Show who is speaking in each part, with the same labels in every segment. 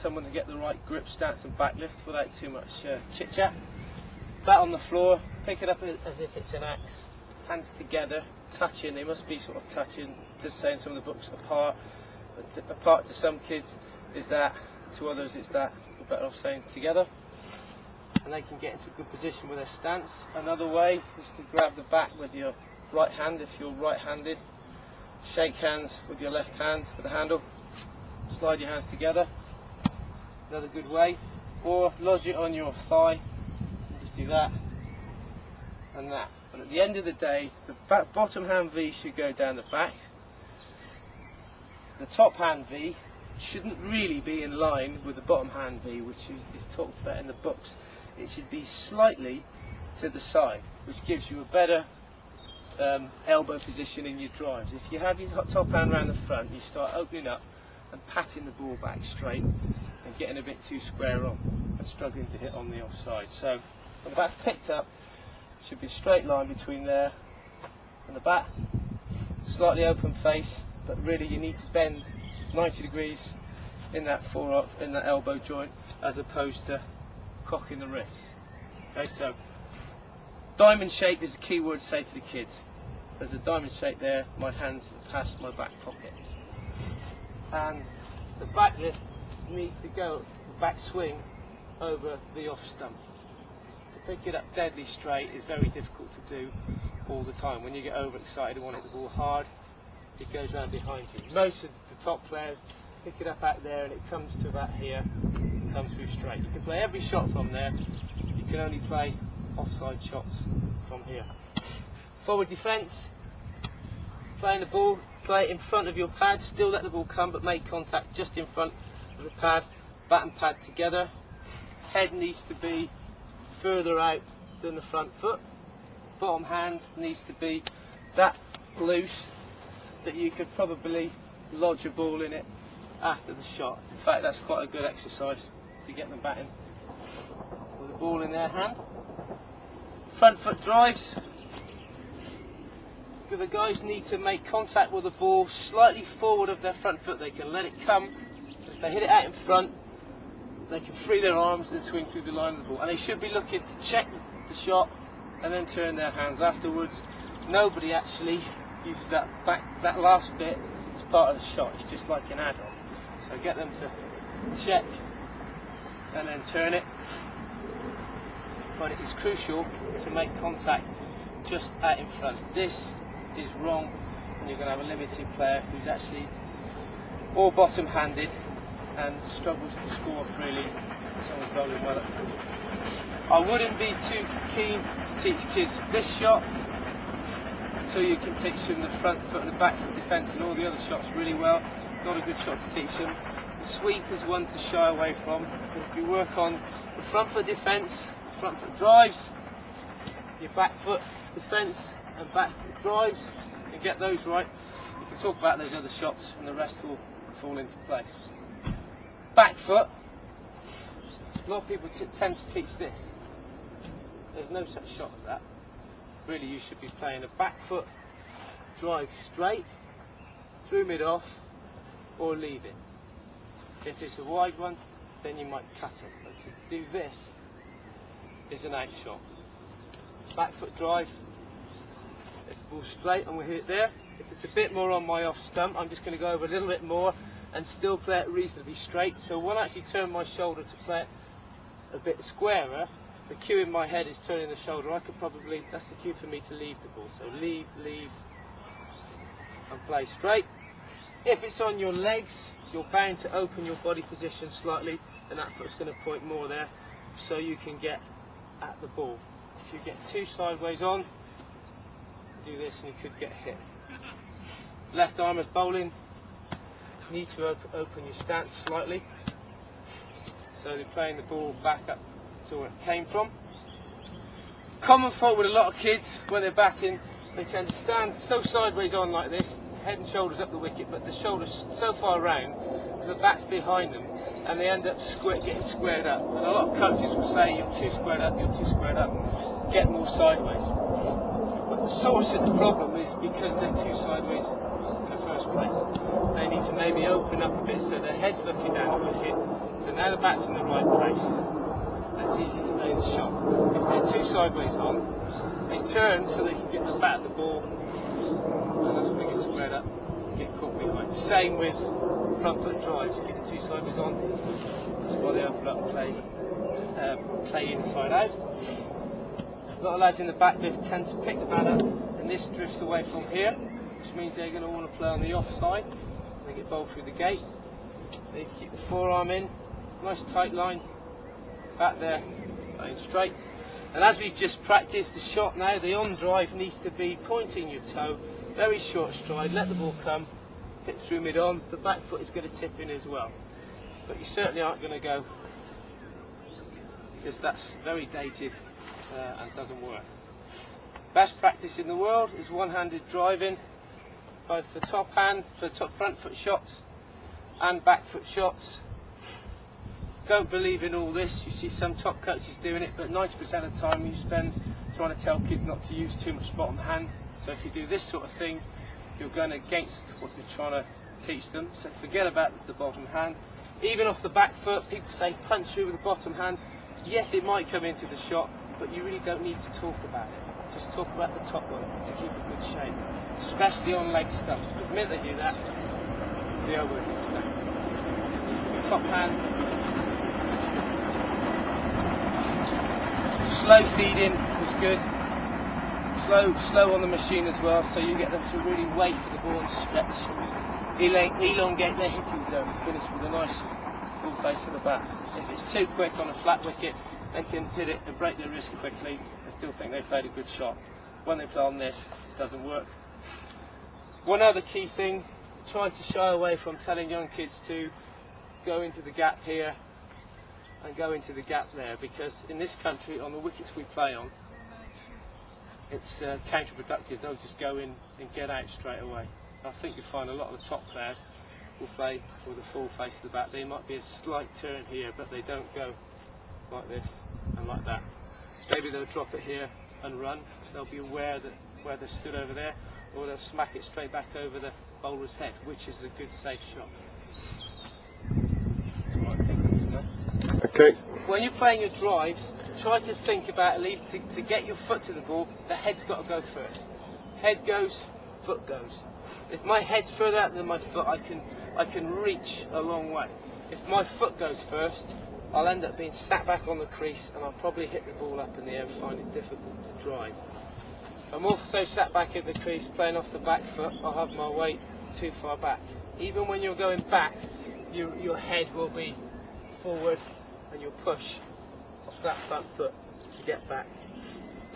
Speaker 1: someone to get the right grip, stance and back lift without too much chit chat. Bat on the floor, pick it up as if it's an axe, hands together, touching, they must be sort of touching, just saying some of the books apart, but apart to some kids is that, to others it's that, we're better off saying together. And they can get into a good position with their stance. Another way is to grab the bat with your right hand if you're right-handed, shake hands with your left hand with the handle, slide your hands together, another good way, or lodge it on your thigh and just do that and that. But at the end of the day, the bottom hand V should go down the back. The top hand V shouldn't really be in line with the bottom hand V, which is talked about in the books. It should be slightly to the side, which gives you a better elbow position in your drives. If you have your top hand around the front, you start opening up and patting the ball back straight and getting a bit too square on and struggling to hit on the offside. So when the bat's picked up, it should be a straight line between there and the bat, slightly open face, but really you need to bend 90 degrees in that elbow joint as opposed to cocking the wrists. Okay, so diamond shape is the key word to say to the kids. There's a diamond shape there, my hands are past my back pocket. And the back lift needs to go, the back swing, over the off stump. To pick it up deadly straight is very difficult to do all the time. When you get overexcited and want it to ball hard, it goes round behind you. Most of the top players pick it up out there and it comes to about here, and comes through straight. You can play every shot from there, you can only play offside shots from here. Forward defence, playing the ball, play it in front of your pad, still let the ball come but make contact just in front of the pad, bat and pad together. Head needs to be further out than the front foot. Bottom hand needs to be that loose that you could probably lodge a ball in it after the shot. In fact, that's quite a good exercise to get them batting with the ball in their hand. Front foot drives. The guys need to make contact with the ball slightly forward of their front foot. They can let it come. If they hit it out in front, they can free their arms and swing through the line of the ball. And they should be looking to check the shot and then turn their hands afterwards. Nobody actually uses that last bit as part of the shot. It's just like an add-on. So get them to check and then turn it. But it is crucial to make contact just out in front. This is wrong, and you're going to have a limited player who's actually all bottom-handed and struggles to score freely. Someone's bowling well at the ball. I wouldn't be too keen to teach kids this shot until you can teach them the front foot and the back foot defence and all the other shots really well. Not a good shot to teach them. The sweep is one to shy away from. But if you work on the front foot defence, front foot drives, your back foot defence and back foot drives, and get those right, you can talk about those other shots and the rest will fall into place. Back foot, a lot of people tend to teach this. There's no such shot as that. Really, you should be playing a back foot drive straight through mid-off or leave it. If it's a wide one, then you might cut it. But to do this is an out shot. Back foot drive, if the ball's straight, I'm going to hit it there. If it's a bit more on my off stump, I'm just going to go over a little bit more and still play it reasonably straight. So when I actually turn my shoulder to play it a bit squarer, the cue in my head is turning the shoulder. I could probably, that's the cue for me to leave the ball. So leave, and play straight. If it's on your legs, you're bound to open your body position slightly, and that foot's going to point more there, so you can get at the ball. If you get too sideways on, do this and you could get hit. Left armers bowling, need to open your stance slightly, so they're playing the ball back up to where it came from. Common fault with a lot of kids when they're batting, they tend to stand so sideways on like this, head and shoulders up the wicket, but the shoulders so far round that the bat's behind them, and they end up getting squared up. And a lot of coaches will say, you're too squared up, get more sideways. But the source of the problem is because they're too sideways in the first place. They need to maybe open up a bit so their head's looking down the wicket, So now the bat's in the right place. That's easy to play the shot. If they're too sideways on, they turn so they can get the bat at the ball, and that's when they get squared up, get caught behind. Same with front foot drives. Get it too sideways on, that's why they open up and play inside out. A lot of lads in the back lift tend to pick the bat up, and this drifts away from here, which means they're going to want to play on the offside. They get bowled through the gate. They need to keep the forearm in, nice tight line, back there, going straight. And as we've just practiced the shot now, the on drive needs to be pointing your toe, very short stride, let the ball come, hit through mid on. The back foot is going to tip in as well. But you certainly aren't going to go, because that's very dated and doesn't work. Best practice in the world is one-handed driving, both for top hand, for top front foot shots and back foot shots. Don't believe in all this. You see some top coaches doing it, but 90% of the time you spend trying to tell kids not to use too much bottom hand. So if you do this sort of thing, you're going against what you're trying to teach them. So forget about the bottom hand. Even off the back foot, people say punch through with the bottom hand. Yes, it might come into the shot, but you really don't need to talk about it. Just talk about the top one to keep it good shape, especially on leg stump. Because the minute they do that, the elbow comes down. The top hand. Slow feeding is good. Slow on the machine as well, so you get them to really wait for the ball and stretch, elongate their hitting zone, and finish with a nice full face of the bat. If it's too quick on a flat wicket, they can hit it and break their wrist quickly and still think they've played a good shot. When they play on this, it doesn't work. One other key thing, trying to shy away from telling young kids to go into the gap here and go into the gap there, because in this country, on the wickets we play on, it's counterproductive. They'll just go in and get out straight away. I think you'll find a lot of the top players will play with a full face to the bat. There might be a slight turn here, but they don't go like this and like that. Maybe they'll drop it here and run. They'll be aware that where they stood over there, or they'll smack it straight back over the bowler's head, which is a good safe shot. That's what I think.
Speaker 2: Okay.
Speaker 1: When you're playing your drives, try to think about to get your foot to the ball. The head's got to go first. Head goes, foot goes. If my head's further out than my foot, I can reach a long way. If my foot goes first, I'll end up being sat back on the crease, and I'll probably hit the ball up in the air and find it difficult to drive. I'm also sat back at the crease playing off the back foot. I'll have my weight too far back. Even when you're going back, your head will be forward, and you'll push off that front foot to get back.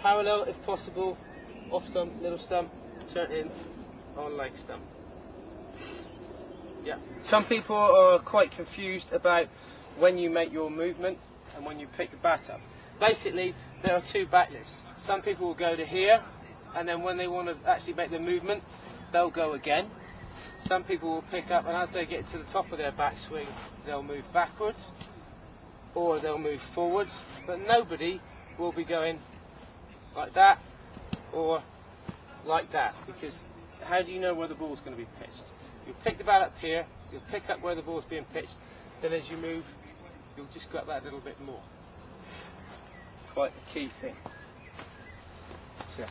Speaker 1: Parallel if possible, off stump, middle stump, turn in, on leg stump. Yeah. Some people are quite confused about when you make your movement and when you pick the bat up. Basically, there are two back lifts. Some people will go to here, and then when they want to actually make the movement, they'll go again. Some people will pick up, and as they get to the top of their backswing, they'll move backwards or they'll move forwards, but nobody will be going like that or like that, because how do you know where the ball's going to be pitched? You'll pick the bat up here, you'll pick up where the ball's being pitched, then as you move, you'll just grab that a little bit more. Quite a key thing. So.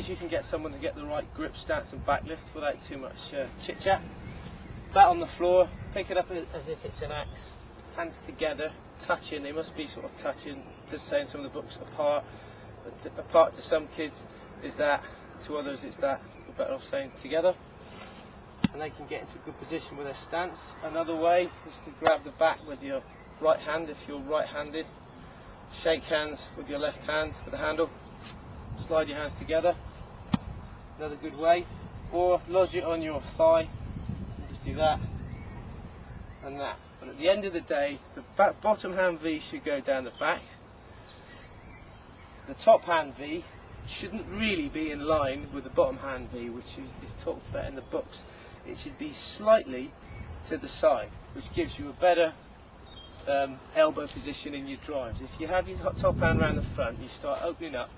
Speaker 1: You can get someone to get the right grip, stance and back lift without too much chit chat. Bat on the floor, pick it up as if it's an axe, hands together, touching. They must be sort of touching, just saying some of the books apart, but apart to some kids is that, to others it's that. We're better off saying together, and they can get into a good position with their stance. Another way is to grab the bat with your right hand if you're right-handed, shake hands with your left hand with the handle, slide your hands together. Another good way, or lodge it on your thigh, just do that and that. But at the end of the day, the bottom hand V should go down the back. The top hand V shouldn't really be in line with the bottom hand V, which is talked about in the books. it should be slightly to the side, which gives you a better elbow position in your drives. If you have your top hand around the front, you start opening up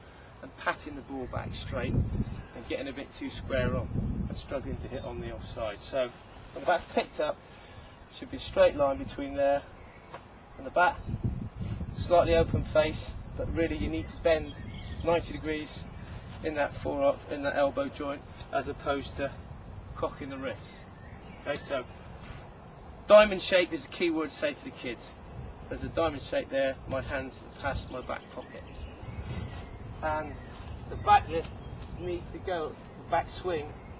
Speaker 1: and patting the ball back straight and getting a bit too square on and struggling to hit on the offside. So when the bat's picked up, it should be a straight line between there and the bat, slightly open face, but really you need to bend 90 degrees in that in that elbow joint, as opposed to cocking the wrists. Okay, so diamond shape is the key word to say to the kids. There's a diamond shape there, my hands past my back pocket. And the back lift needs to go, the back swing